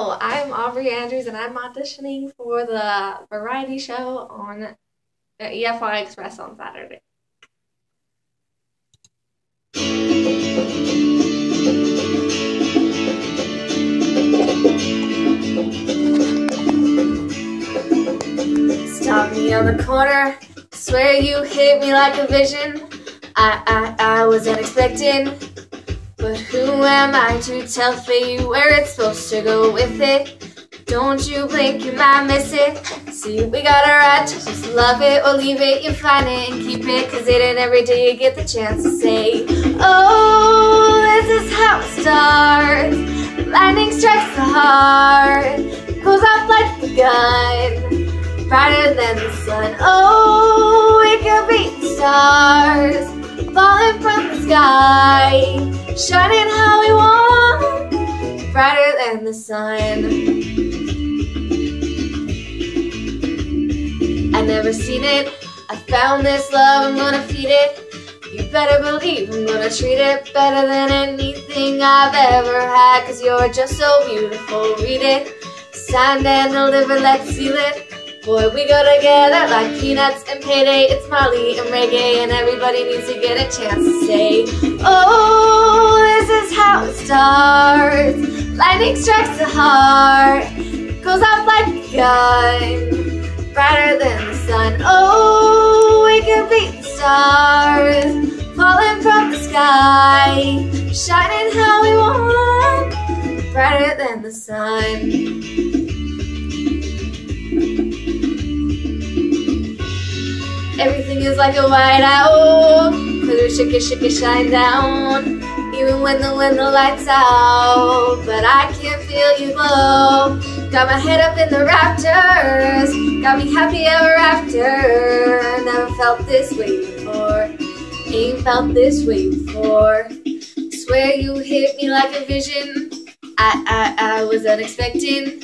Hello, I'm Aubrey Andrews and I'm auditioning for the variety show on EFY Express on Saturday. Stop me on the corner, swear you hit me like a vision. I wasn't expecting, but who am I to tell fate where it's supposed to go with it? Don't you blink, you might miss it. See, we got a right to just love it or leave it. You find it and keep it, cause it ain't every day you get the chance to say, oh, this is how it starts. Lightning strikes the heart, goes off like a gun, brighter than the sun. Oh, we could be the stars, falling from the sky, shining how we want, brighter than the sun. I never seen it, I found this love, I'm gonna feed it. You better believe I'm gonna treat it better than anything I've ever had, cause you're just so beautiful. Read it, signed and delivered, let's seal it. Boy, we go together like peanuts and payday. It's Marley and reggae, and everybody needs to get a chance to say, oh, this is how it starts. Lightning strikes the heart, goes off like a gun, brighter than the sun. Oh, we can be the stars, falling from the sky, shining how we want, brighter than the sun. Everything is like a white owl, cause we shake it, shine down. Even when the lights out, but I can feel you glow. Got my head up in the rafters, got me happy ever after. Never felt this way before, ain't felt this way before. Swear you hit me like a vision, I was unexpecting.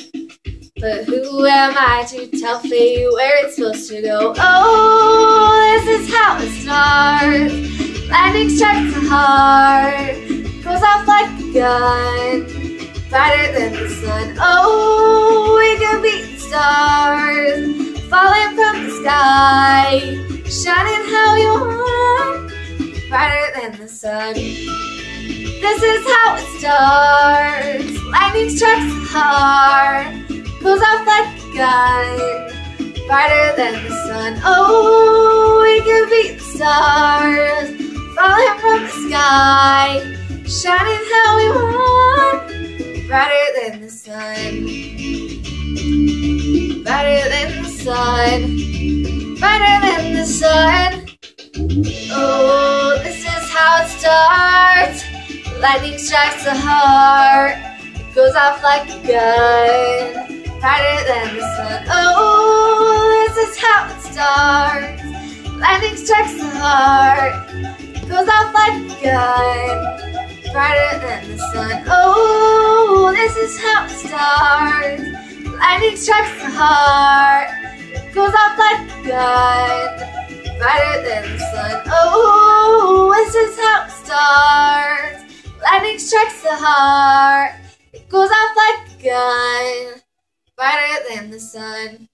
But who am I to tell fate where it's supposed to go? Oh, this is how it starts. Lightning strikes the heart, goes off like a gun, brighter than the sun. Oh, we can be the stars, falling from the sky, shining how we want, brighter than the sun. This is how it starts. Lightning strikes the heart, goes off like a gun, brighter than the sun. Oh, we can be the stars, falling from the sky, shining how we want, brighter than the sun, brighter than the sun, brighter than the sun. Oh, this is how it starts. Lightning strikes the heart, goes off like a gun, brighter than the sun. Oh, this is how it starts. Lightning strikes the heart, goes off like a gun, brighter than the sun. Oh, this is how it starts. Lightning strikes the heart, goes off like a gun, brighter than the sun. Oh, this is how it starts. Lightning strikes the heart, it goes off like a gun, brighter than the sun.